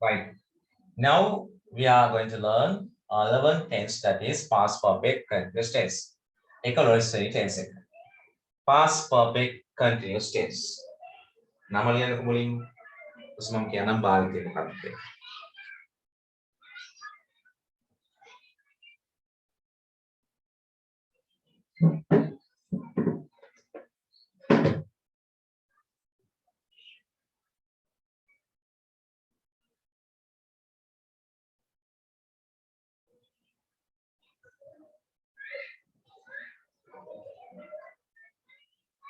Right. Now we are going to learn 11 tense, that is past perfect continuous tense. Ecologically tense. Past perfect continuous tense. Nama liyan ko muling terus mungkin balik din kami.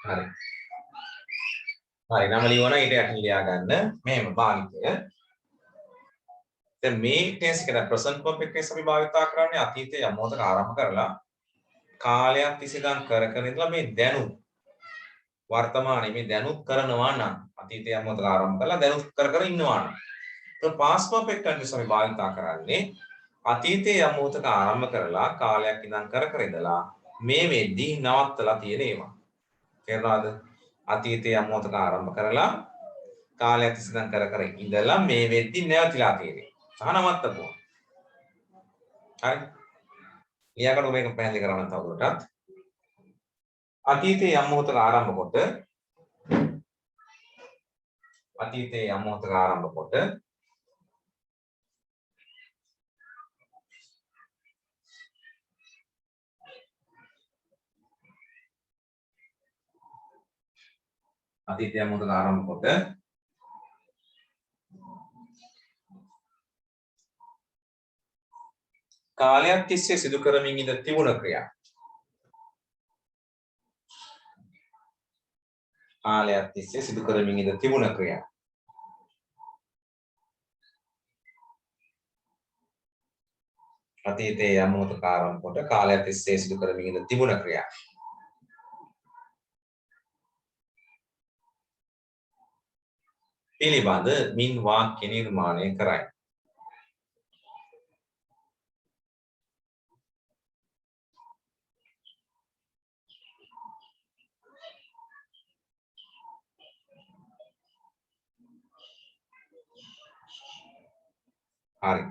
Hari. Hari nama liwana ite akan liagan මෙහෙම භාවිතය. දැන් මේ tense එක දැන් present perfect tense අපි භාවිතා කරන්නේ අතීතයේ යම් මොහොතක ආරම්භ කරලා කාලයක් තිස්සේ දන් කර ඉඳලා මේ දැනුත් වර්තමානයේ මේ දැනුත් කරනවා නම් අතීතයේ යම් මොහොතක ආරම්භ කරලා දැනුත් කර ඉන්නවා නම් તો past perfect tense අපි භාවිතා කරන්නේ අතීතයේ යම් මොහොතක ආරම්භ කරලා කාලයක් ඉඳන් කර ඉඳලා මේ වෙද්දී නවත්තලා තියෙන ඒවා. තේරුණාද? අතීතයේ යම් මොහොතක ආරම්භ කරලා කාලයක් තිස්සේ ඉඳන් කර ඉඳලා මේ වෙද්දී නැවතිලා තියෙන්නේ. සහ නවත්තපුවා. හරි. ලියාගන්න මේක පැහැදිලි කරන්න තවදුරටත්. අතීතයේ යම් මොහොතක ආරම්භ කොට අතීතයේ යම් මොහොතක ආරම්භ කොට අතීතයේ යම් මොහොතක ආරම්භ කොට කාලයක් තිස්සේ සිදු කරමින් ඉඳ තිබුණ ක්‍රියා. කාලයක් තිස්සේ සිදු කරමින් ඉඳ තිබුණ ක්‍රියා. අතීතයේ යම් මොහොතක ආරම්භ කොට කාලයක් තිස්සේ සිදු කරමින් ඉඳ තිබුණ ක්‍රියා. පිළිබඳ මින් වාක්‍ය නිර්මාණය කරයි. හරි.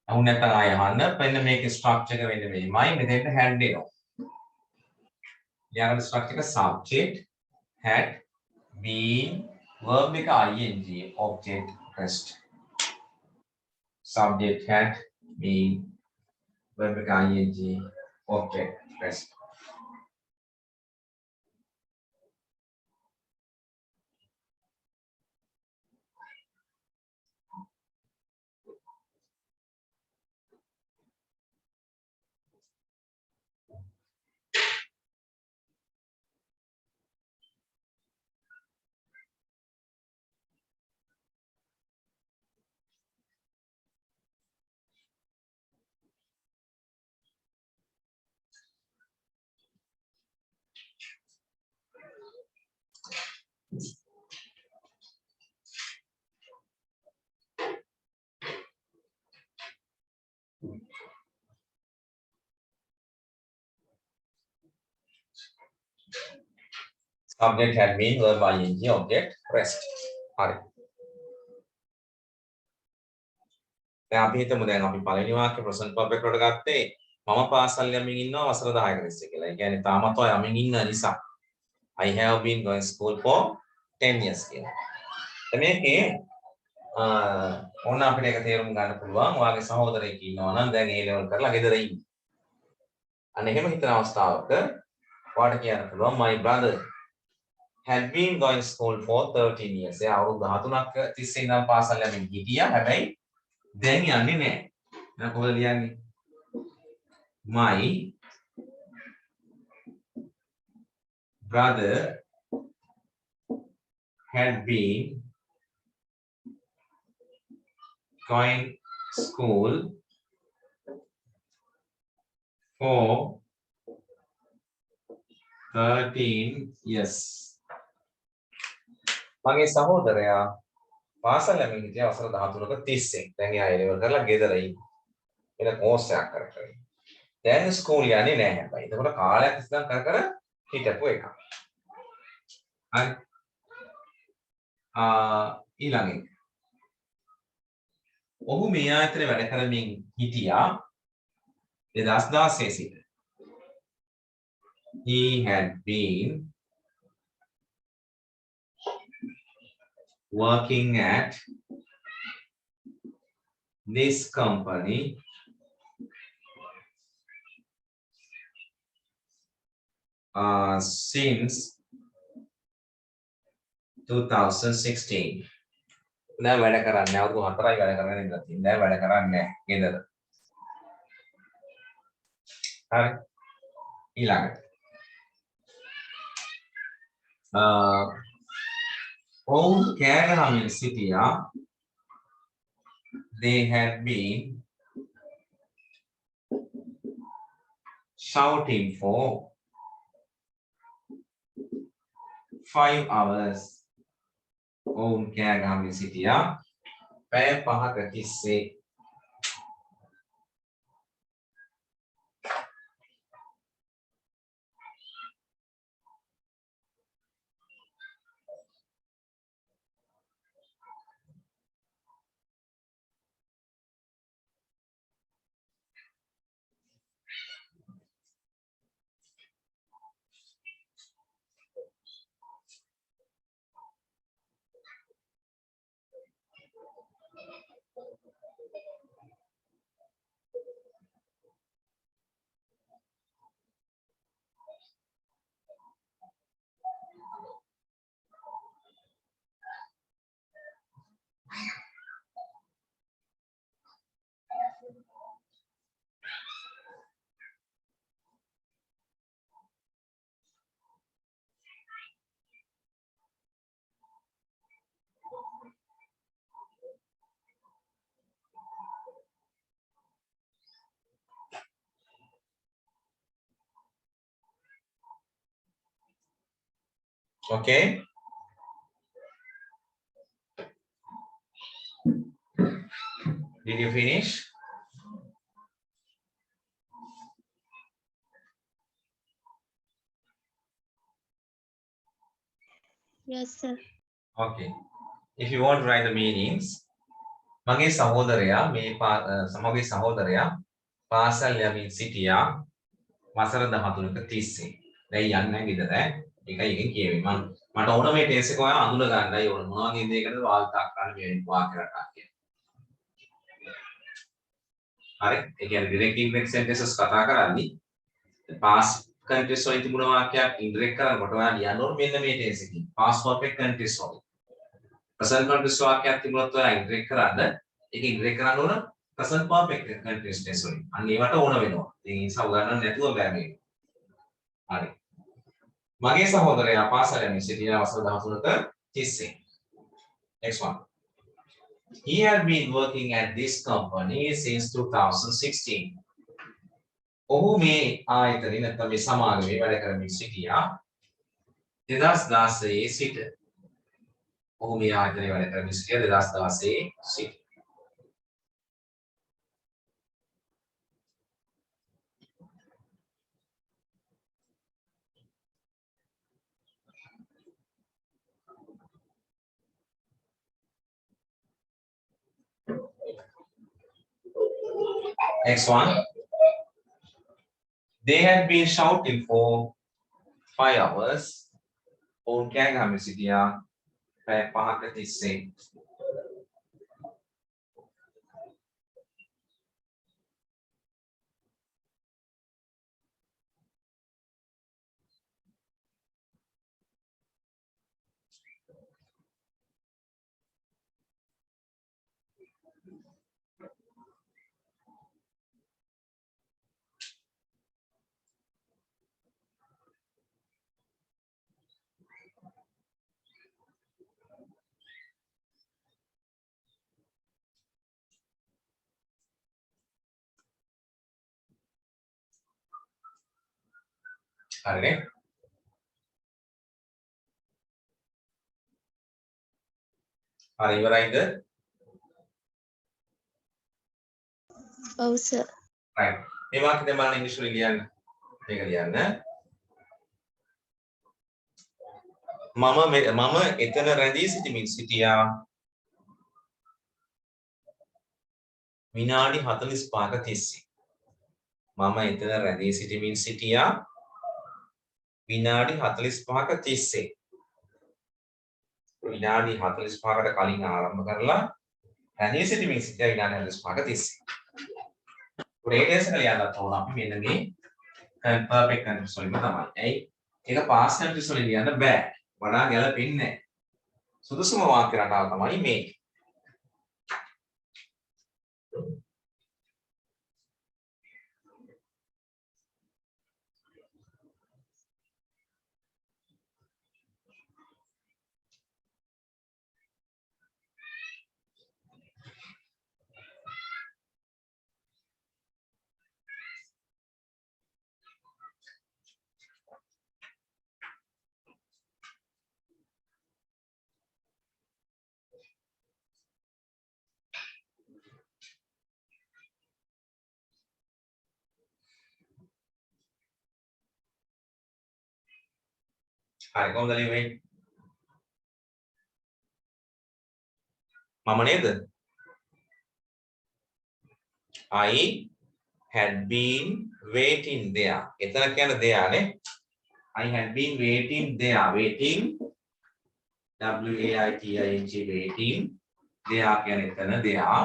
අහුන් නැත්නම් ආය අහන්න. මෙන්න මේකේ ස්ට්‍රක්චර් එක වෙන්නේ මෙහිමයි. මෙතෙන්ට had එනවා. ඊළඟ ස්ට්‍රක්චර් එක subject had been verb එක ing object rest. Subject had been verb එක ing object rest. Subject had been verb ing object rest. හරි. දැන් අපි හිතමු දැන් අපි පළවෙනි වාක්‍ය present perfect වලට ගත්තේ මම පාසල් යමින් ඉන්නවා වසර 10ක තිස්සේ කියලා. ඒ කියන්නේ තාමත් ඔය යමින් ඉන්න නිසා I have been going school for 10 years කියලා. දැන් මේකේ ඕන අපිට ඒක තේරුම් ගන්න පුළුවන්. ඔයාගේ සහෝදරයෙක් ඉන්නවා නම් දැන් A level කරලා ගෙදර ඉන්නේ. අන්න එහෙම හිතන අවස්ථාවක ඔයාට කියන්න පුළුවන් my brother had been going school for 13 years. එයා අවුරුදු 13ක් තිස්සේ ඉඳන් පාසල් යමින් හිටියා. හැබැයි දැන් යන්නේ නැහැ. එහෙනම් කොහොමද ලියන්නේ? My brother had been going school for 13 years. මගේ සහෝදරයා පාසල් යමින් හිටියා වසර 13ක තිස්සේ. දැන් එයා A level කරලා ගෙදර ඉන්නේ. ඒක කෝස් එකක් කරගෙන. දැන් ස්කූල් යන්නේ නැහැ හැබැයි. එතකොට කාලයක් ඉස්සන් කර හිටපු එක. හරි. ඊළඟ එක. ඔහු මේ ආයතනයේ වැඩ කරමින් හිටියා 2016 සිට. He had been working at this company since 2016. දැන් වැඩ කරන්නේ අවුරුදු 4යි වැඩ කරගෙන ඉඳලා තියෙනවා. දැන් වැඩ කරන්නේ නැහැ ගෙදර. හරි. ඊළඟට. ඔවුන් කෑ ගහමින් සිටියා. They had been shouting for 5 hours. ඔවුන් කෑ ගහමින් සිටියා. පැය 5ක තිස්සේ. Okay. Did you finish? Yes, sir. Okay. If you want to write the meanings, මගේ සහෝදරයා මගේ සහෝදරයා පාසල් යමින් සිටියා වසර 13ක තිස්සේ. දැන් යන්නේ ගෙදර. ඒකයි එකෙන් කියවෙන්නේ. මට ඕන මේ ටෙස්ට් එක ඔයා අඳුන ගන්නයි ඕන. මොනවා වගේ දෙයකටද වාර්තා කරන්න මේ වාක්‍යයක් අක්කේ. හරි. ඒ කියන්නේ direct indirect sentences කතා කරන්නේ past continuous වලින් තිබුණ වාක්‍යයක් indirect කරනකොට ඔයා ලියන්න ඕන මෙන්න මේ ටෙන්ස් එකකින්. past perfect continuous වලින්. present continuous වාක්‍යයක් තිබුණොත් ඔයා indirect කරන්න ඒක indirect කරන්න ඕන present perfect continuous tense වලින්. අන්න ඒවට ඕන වෙනවා. ඉතින් ඒ නිසා උගන්නන්න නැතුව බෑ මේක. හරි. මගේ සහෝදරයා පාසල යමින් සිටියා වසර 13ක තිස්සේ. Next one. He had been working at this company since 2016. ඔහු මේ ආයතනයේ නැත්නම් මේ සමාගමේ වැඩ කරමින් සිටියා 2016 සිට. ඔහු මේ ආයතනයේ වැඩ කරමින් සිටියා 2016 සිට. Next one. They had been shouting for 5 hours. ඔවුන් කෑ ගහමින් සිටියා පැය 5ක තිස්සේ. හරිනේ. හරි ඉවරයිද? ඔව් සර්. right. මේ වාක්‍ය දෙක බලන්න ඉංග්‍රීසි වලින් ලියන්න. මේක ලියන්න. මම එතන රැඳී සිටිමින් සිටියා විනාඩි 45ක තිස්සේ. මම එතන රැඳී සිටමින් සිටියා විනාඩි 45ක තිස්සේ. විනාඩි 45කට කලින් ආරම්භ කරලා රැඳී සිටමින් සිටියා විනාඩි 45ක තිස්සේ. ප්‍රේදේශක ලියන්නත් ඕන අපි මෙන්න මේ perfect continuous වලින්ම තමයි. ඇයි? ඒක past continuous වලින් ලියන්න බෑ. වඩා ගැලපෙන්නේ නැහැ. සුදුසුම වාක්‍ය රටාව තමයි මේ. හරි කොහොමද ලියුවේ? මම නේද? I had been waiting there. එතන කියන්නේ there නේ. I had been waiting there. Waiting WAITING waiting. there කියන්නේ එතන there.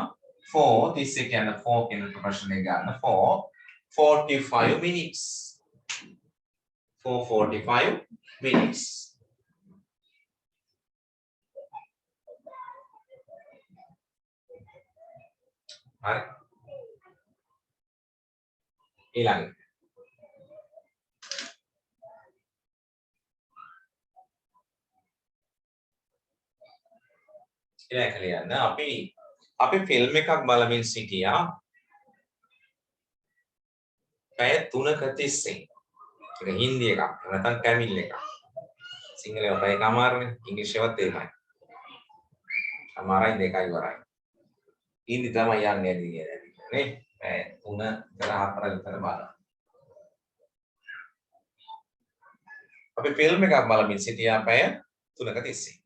For තිස්සේ කියන්නේ for කියන ප්‍රශ්නේ ගන්න for 45 minutes. For 45 minutes. හරි. ඊළඟ ලියන්න අපි ෆිල්ම් එකක් බලමින් සිටියා පැය 3ක තිස්සේ. ඒක හින්දි එකක් නැත්නම් තමිල් එකක්. සිංහලව පැය කමාරනේ ඉංග්‍රීසියවත් එහෙමයි. අමාරයි දෙකයි වරයි. හින්දි තමයි යන්නේ නේ. පැය 3 4 විතර බලන්න. අපි ෆිල්ම් එකක් බලමින් සිටියා පැය 3ක තිස්සේ.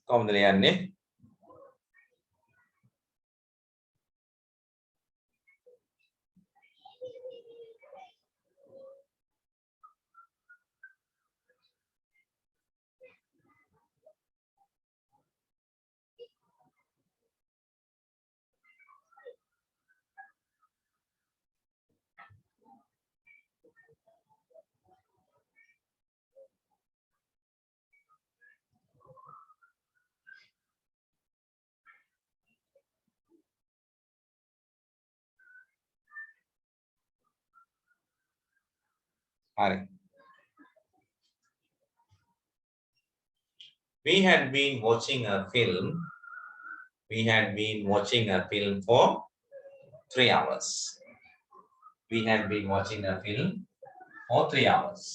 කොහොමද ලියන්නේ? හරි. We had been watching a film. We had been watching a film for 3 hours. We had been watching a film for 3 hours.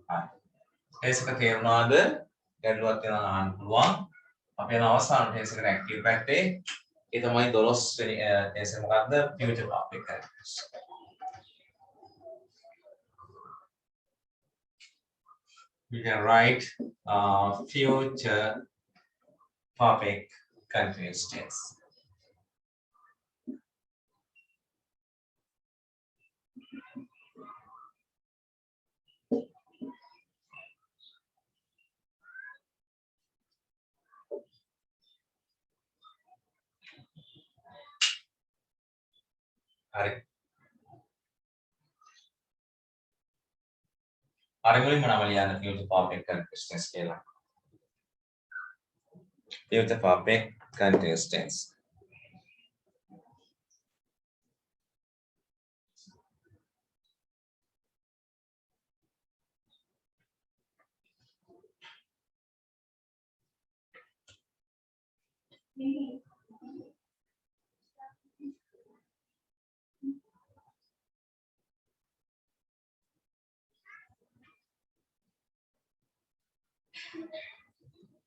හරි. ටෙස්ට් එක තේරුණාද? ගැටලුවක් තියෙනවා අහන්න පුළුවන්. අපි යන අවසාන ටෙස්ට් එකට ඇක්ටිව් පැත්තේ ඒ තමයි 12 වෙනි ටෙස්ට් එක මොකක්ද? Future perfect continuous. We can write future perfect continuous tense. හරි. හරි මුලින්ම නම ලියන්න future perfect continuous tense කියලා. future perfect continuous tense.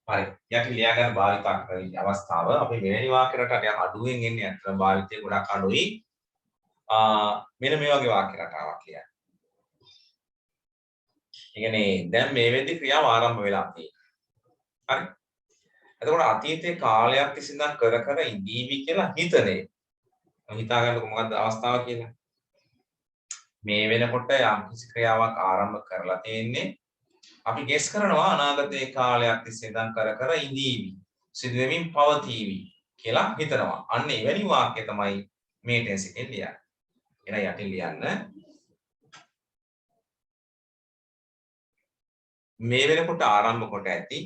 හරි. යටි ලියා ගන්න භාවිතා කරන අවස්ථාව අපි මෙවැනි වාක්‍ය රටාවක් ටිකක් අඩුවෙන් එන්නේ අතන භාවිතය ගොඩක් අඩුයි. මෙන්න මේ වගේ වාක්‍ය රටාවක් කියන්නේ. ඒ කියන්නේ දැන් මේ වෙද්දි ක්‍රියාව ආරම්භ වෙලා තියෙනවා. හරි. එතකොට අතීතයේ කාලයක් තිස්සේ ඉඳන් කර කර ඉඳීවි කියලා හිතනේ. හිතා ගන්නකො මොකද්ද අවස්ථාව කියලා. මේ වෙනකොට යම් කිසි ක්‍රියාවක් ආරම්භ කරලා තියෙන්නේ අපි ගෙස් කරනවා අනාගතයේ කාලයක් තිස්සේ ඉඳන් කර කර ඉඳීවි සිදුවෙමින් පවතීවි කියලා හිතනවා. අන්න එවැනි වාක්‍ය තමයි මේ ටෙන්ස් එකෙන් ලියන්නේ. එන යටින් ලියන්න මේ වෙනකොට ආරම්භ කොට ඇති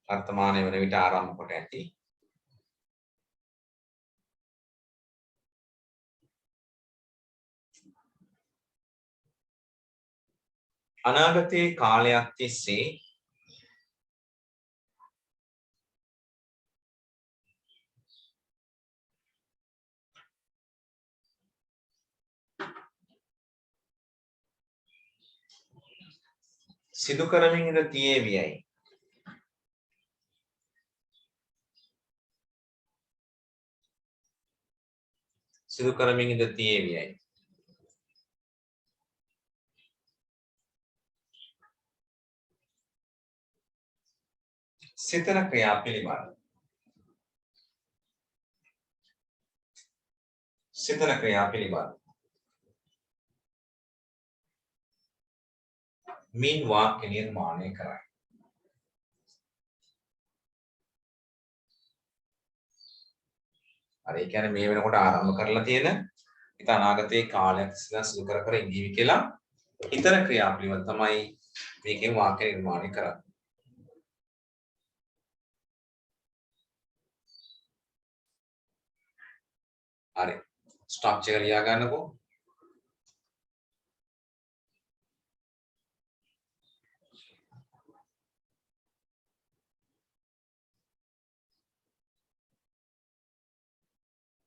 වර්තමානයේ වන විට ආරම්භ කොට ඇති අනාගතයේ කාලයක් තිස්සේ සිදු කරමින් ඉඳ තියේවියයි. සිදු කරමින් ඉඳ තියේවියයි. සිතන ක්‍රියා පිළිබඳ. සිතන ක්‍රියා පිළිබඳ. මින් වාක්‍ය නිර්මාණය කරයි. හරි ඒ කියන්නේ මේ වෙනකොට ආරම්භ කරලා තියෙන ඊට අනාගතයේ කාලයක් සිදු කර කර ඉඳීවි කියලා හිතන ක්‍රියා පිළිබඳ තමයි මේකෙන් වාක්‍ය නිර්මාණය කරන්නේ. හරි ස්ට්‍රක්චර් එක ලියා ගන්නකෝ.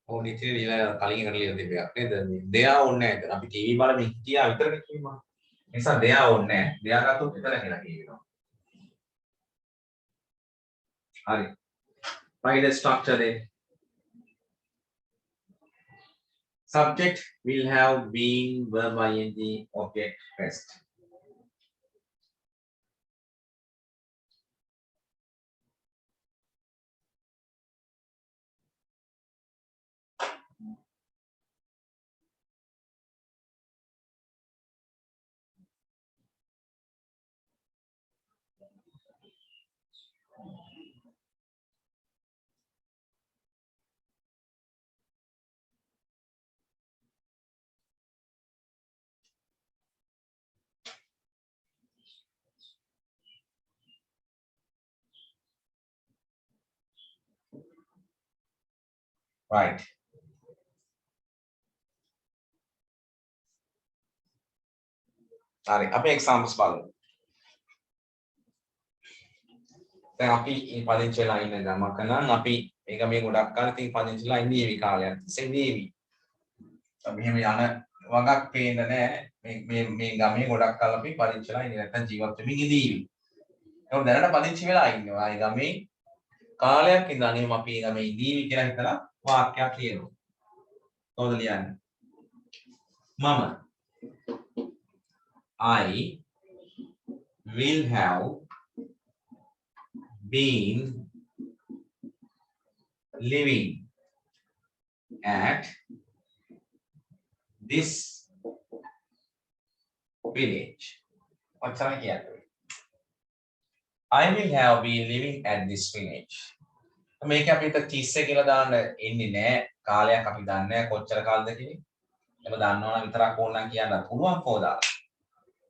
ඕන ඉතින් ලියලා කලින් එකට ලියලා තිබ්බයක් නේද? මේ දෙයා ඕනේ නැහැ. අපි ටීවී බලමින් හිටියා විතරනේ කිව්වා. ඒ නිසා දෙයා ඕනේ නැහැ. දෙයා ගත්තොත් එතන කියලා කියනවා. හරි. Write the structure then. Subject will have been, verb ing, object rest. Right. හරි අපි examples බලමු. දැන් අපි මේ පදිංචි වෙලා ඉන්න ගමක නම් අපි මේක මේ ගොඩක් කාලෙ තියෙන පදිංචිලා ඉන්නේ මේ කාලයක් තිස්සේ ඉඳීවි. මෙහෙම යන වගක් පේන්න නැහැ. මේ ගමේ ගොඩක් කල් අපි පදිංචිලා ඉන්නේ නැත්නම් ජීවත් වෙමින් ඉඳීවි. ඒක දැනට පදිංචි වෙලා ඉන්නවා. ඒ ගමේ කාලයක් ඉඳන් එහෙම අපි මේ ගමේ ඉඳීවි කියලා හිතලා වාක්‍යයක් ලියනවා. කොහොමද ලියන්නේ? මම I will have been living at this village. ඔච්චරයි කියන්නේ. I will have been living at this village. මේක අපිට 30 කියලා දාන්න එන්නේ නැහැ. කාලයක් අපි දන්නේ නැහැ කොච්චර කාලද කියන්නේ. එහෙම දන්නවනම් විතරක් ඕනනම් කියන්න පුළුවන් පොදාලා.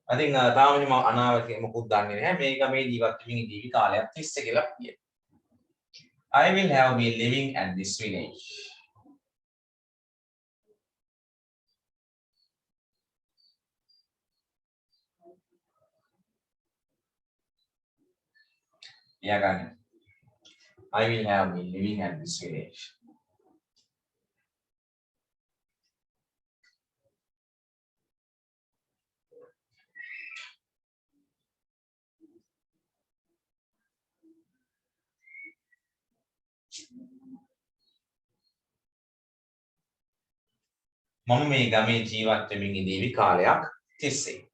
I think තාම මම අනාවකේ මොකුත් දන්නේ නැහැ. මේක මේ ජීවත් වෙමින් ඉඳීවි කාලයක් 30 කියලා කියනවා. I will have been living at this village. Yeah, I will have been living at this village. මම මේ ගමේ ජීවත් වෙමින් ඉඳීවි කාලයක් තිස්සේ.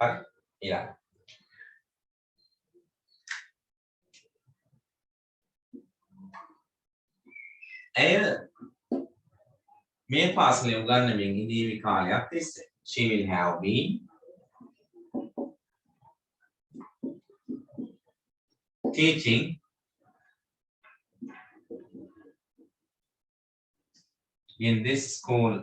හරි. ඊළඟ. ඇය මේ පාසලේ උගන්වමින් ඉඳීවි කාලයක් තිස්සේ. She will have been teaching in this school.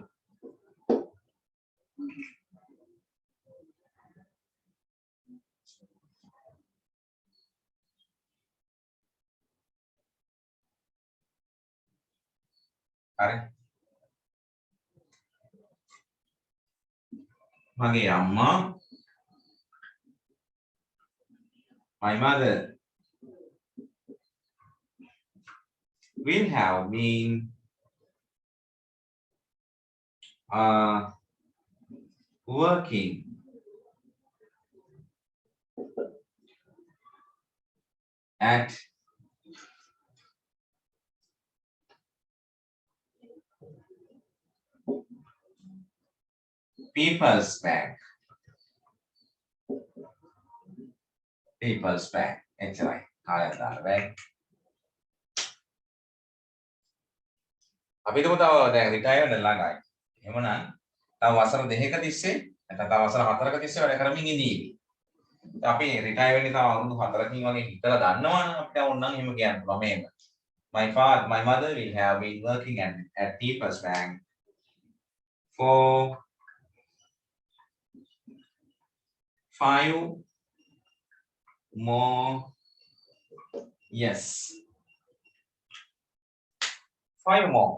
හරි. මගේ අම්මා my mother will have been working at People's Bank. People's Bank. එච්චරයි. කාලයක් දාලා බෑ. අපි හිතමු තව දැන් රිටයර් වෙන්න ළඟයි. එහෙමනම් තව වසර 2ක තිස්සේ නැත්නම් තව වසර 4ක තිස්සේ වැඩ කරමින් ඉඳීවි. අපි රිටයර් වෙන්නේ තව අවුරුදු 4කින් වගේ හිතලා දන්නවනම් අපිට ඕනනම් එහෙම කියන්න පුළුවන් මේක. My mother will have been working at People's Bank for 5 more years. 5 more.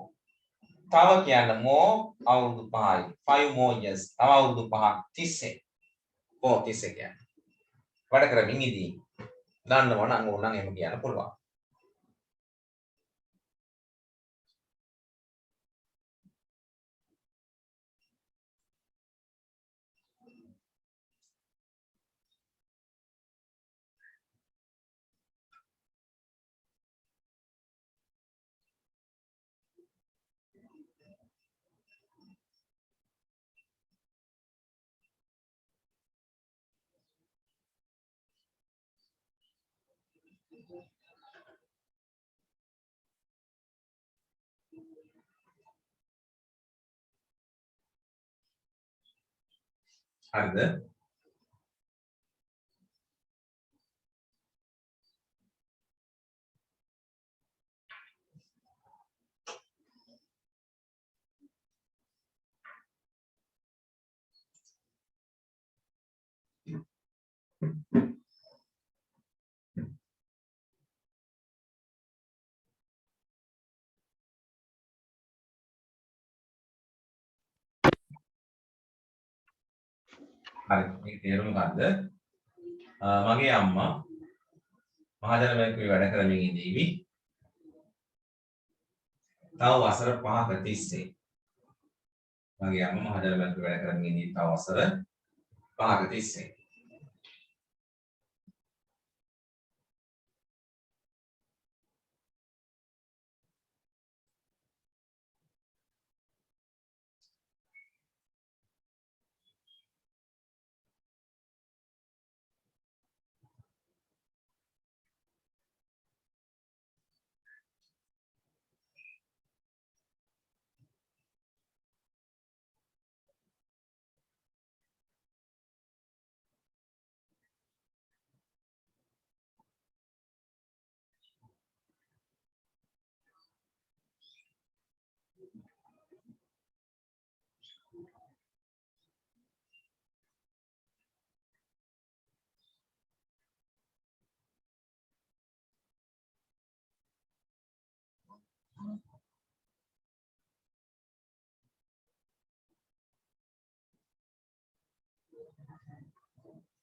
තව කියන්න more අවුරුදු 5යි. 5 more years. තව අවුරුදු 5ක් තිස්සේ. 4 තිස්සේ කියන්නේ. වැඩ කරමින් ඉදී. දන්නවනම් ඕනනම් එහෙම කියන්න පුළුවන්. හරිද? හරි. මේක තේරුම මොකද්ද? මගේ අම්මා මහජන බැංකුවේ වැඩ කරමින් ඉඳීවි. තව වසර 5ක තිස්සේ. මගේ අම්මා මහජන බැංකුවේ වැඩ කරමින් ඉඳීවි තව වසර 5ක තිස්සේ.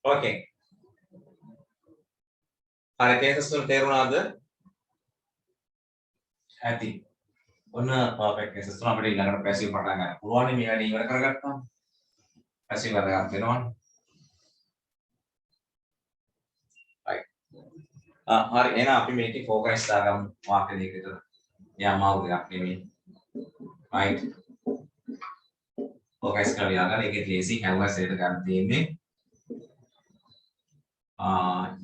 Okay. හරි cases වල තේරුණාද? ඇති. ඔන්න perfect cases තුන අපිට ඊළඟට passive පටන් ගන්න පුළුවන් මේ වැඩේ ඉවර කරගත්තාම. passive වැඩක් වෙනවනේ. right. හරි එහෙනම් අපි මේකේ focus දාගමු වාක්‍ය දෙකකට. යමාව දෙයක් නෙමෙයි. right. focus කරලා ලියන්න ඒකේ ලේසි හැවස් එකට ගන්න තියෙන්නේ.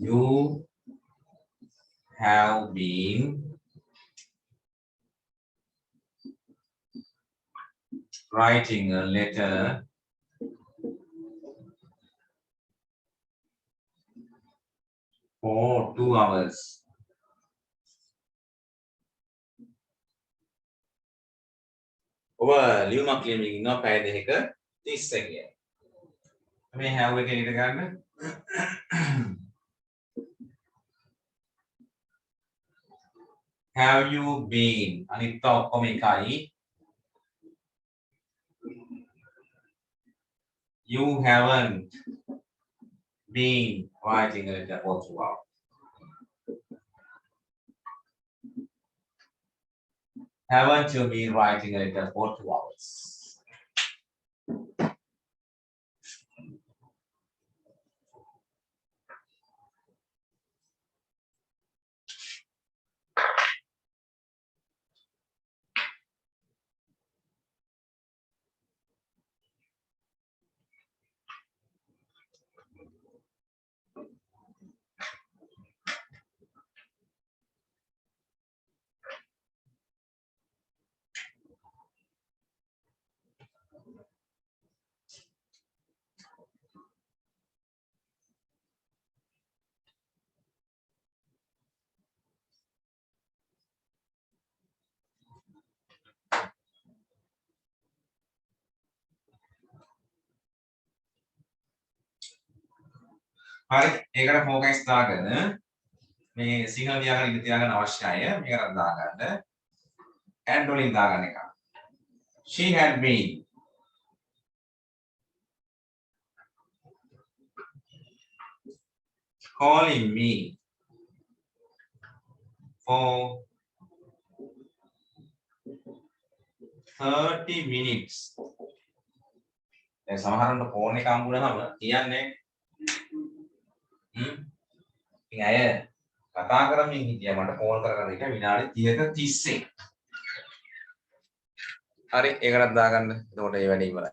You have been writing a letter for 2 hours. ඔබ ලියුමක් ලියමින් ඉන්නවා පැය දෙකක 30 සෙකන්ඩ්. මේ have එකේ ඉඳ ගන්න. Have you been? අනිත් ඔක්කොම එකයි. You haven't been writing a letter for 2 hours. Haven't you been writing a letter for 2 hours? හරි ඒකට ફોකස් දාගෙන මේ සිංහල ලියාගෙන ඉඳ තියාගන්න අවශ්‍යයි මේකට දාගන්න and වලින් දාගන්න එක. She had been calling me for 30 minutes. දැන් සමහරවිට ෆෝන් එක හම්බුනහම කියන්නේ ඉතින් අය කතා කරමින් හිටියා මට කෝල් කරගෙන ඉන්න විනාඩි 30ක 30. හරි ඒකටත් දාගන්න. එතකොට ඒ වැඩේ ඉවරයි.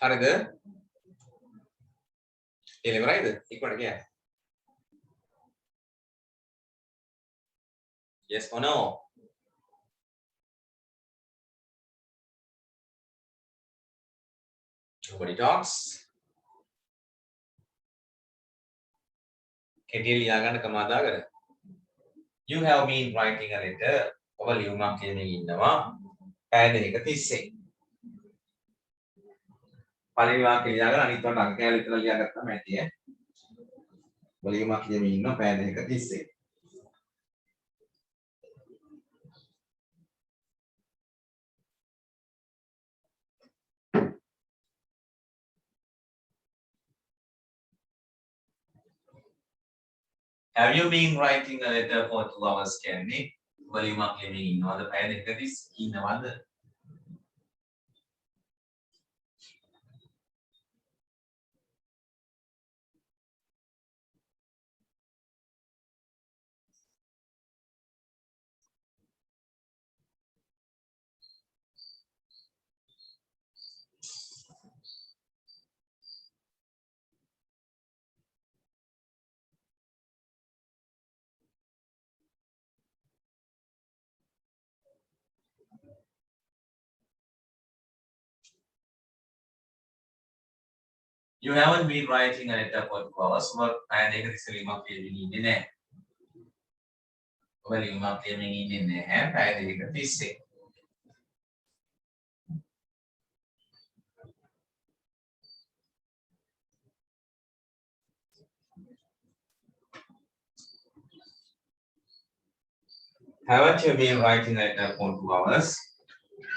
හරිද? ඒක ඉවරයිද? ඉක්මනට කියන්න. Yes or no? Nobody talks. කෙටියෙන් ලියා ගන්න කමාදාගල. You have been writing a letter. ඔබ ලියුමක් ලියමින් ඉන්නවා. පැය දෙකක තිස්සේ. පළවෙනි වාක්‍යය ලියා ගන්න අනිත් වට අංක කැලේ විතර ලියා ගත්තාම ඇති ඈ. ඔබ ලියුමක් ලියමින් ඉන්නවා පැය දෙකක තිස්සේ. Have you been writing a letter for 2 hours කියන්නේ? ඔබ ලියුමක් ලියමින් ඉන්නවද? පැය දෙකක තිස්සේ ඉන්නවද? You haven't been writing a letter for 2 hours. ඔබ පැය දෙකක තිස්සේ ලියුමක් ලියමින් ඉන්නේ නැහැ. ඔබ ලියුමක් ලියමින් ඉන්නේ නැහැ පැය දෙකක තිස්සේ. Haven't you been writing a letter for 2 hours?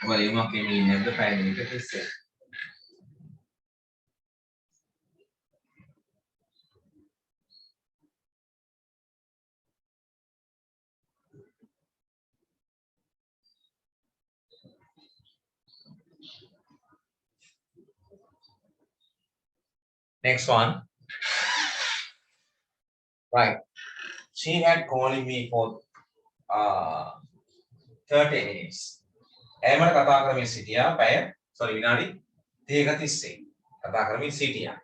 ඔබ ලියුමක් ලියමින් ඉන්නේ නැද්ද පැය දෙකක තිස්සේ? Next one. Right. She had calling me for 30 minutes. එමණ කතා කරමින් සිටියා පැය විනාඩි 30ක තිස්සේ. කතා කරමින් සිටියා.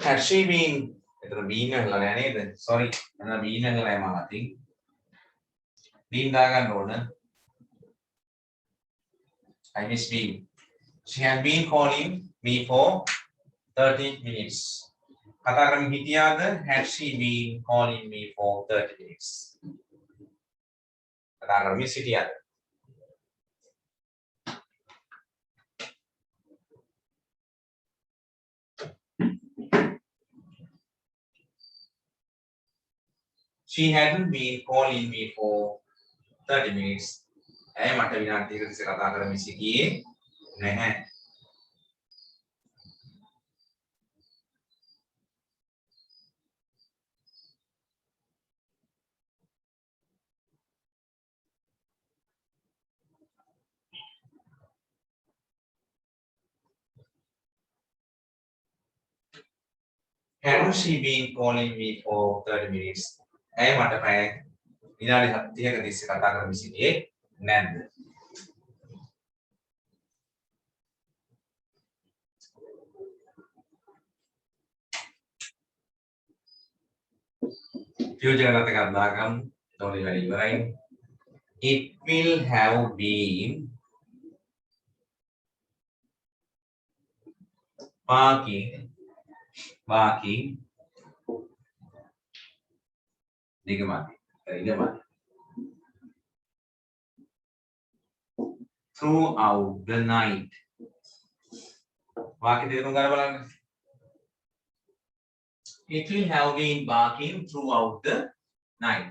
Had she been එතන been වෙලා නෑ නේද? sorry. එතන been වෙලා මම අතින්. been දාගන්න ඕන. I miss been. She had been calling me for 30 minutes. කතා කරමින් හිටියාද? Had she been calling me for 30 minutes? කතා කරමින් සිටියාද? She hadn't been calling me for 30 minutes. ඇය මට විනාඩි 30ක තිස්සේ කතා කරමින් සිටියේ නැහැ. Hadn't she been calling me for 30 minutes? ඇය මට පැය විනාඩි 30ක තිස්සේ කතා කරමින් සිටියේ නැද්ද? future එකත් එකක් දාගමු. එතකොට වැඩි ඉවරයි. It will have been barking throughout the night. වාක්‍ය තේරුම් ගන්න බලන්න. It will have been barking throughout the night.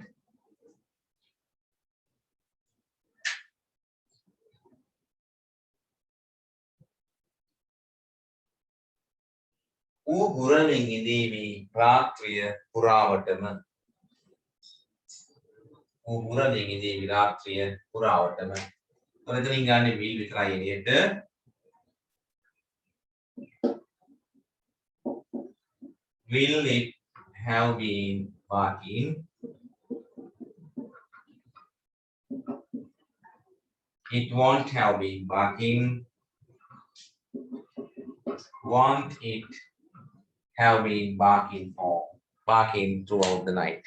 ඌ හුරමින් ඉඳීවි රාත්‍රිය පුරාවටම. ඌ හුරමින් ඉඳීවි රාත්‍රිය පුරාවටම. ඔතනින් ගන්න will විතරයි එළියට. Will it have been barking? It won't have been barking. Won't it have been barking throughout the night?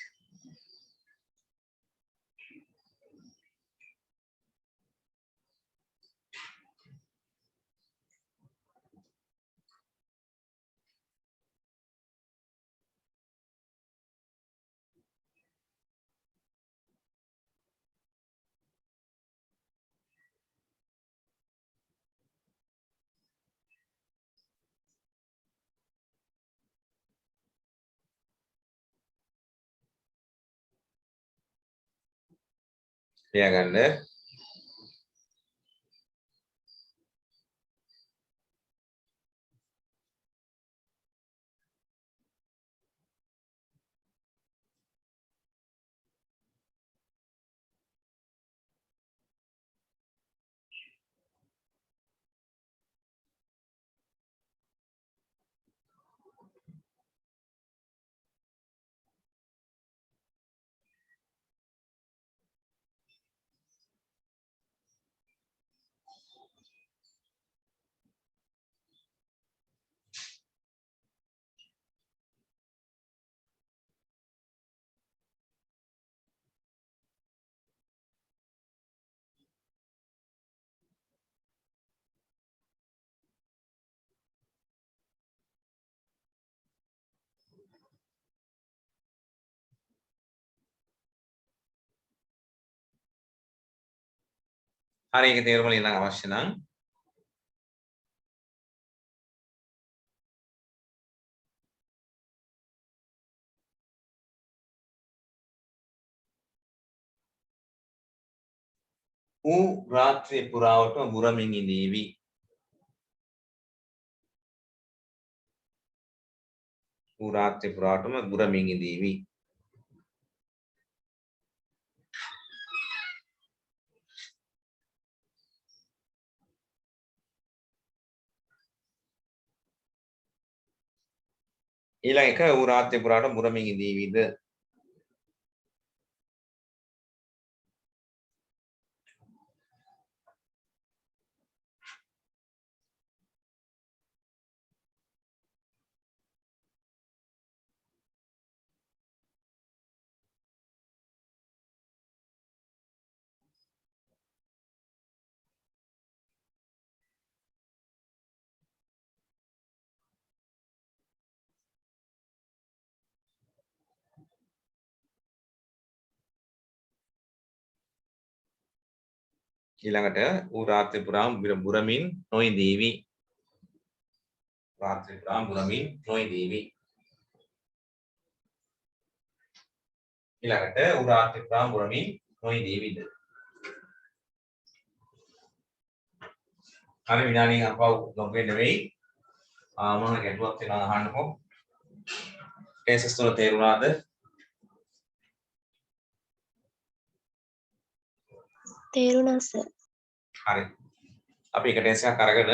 ලියාගන්න. හරි ඒක තේරුම ලියන්න අවශ්‍ය නම් ඌ රාත්‍රිය පුරාවටම බුරමින් ඉඳීවි. ඌ රාත්‍රිය පුරාවටම බුරමින් ඉඳීවි. ඊළඟ එක ඌ රාත්‍රිය පුරාවටම බුරමින් ඉඳීවිද? ඊළඟට ඌ රාත්‍රිය පුරාම බුරමින් නොඉඳීවි. රාත්‍රිය පුරාම බුරමින් නොඉඳීවි. ඊළඟට ඌ රාත්‍රිය පුරාම බුරමින් නොඉඳීවිද? හරි විනාඩියෙන් අපව ලොග් වෙන්න වෙයි. මොන ගැටලුවක් තියෙනවද අහන්නකෝ. කේසස් තුන තේරුණාද? තේරුණා සර්. හරි. අපි එක ටෙස්ට් එකක් අරගෙන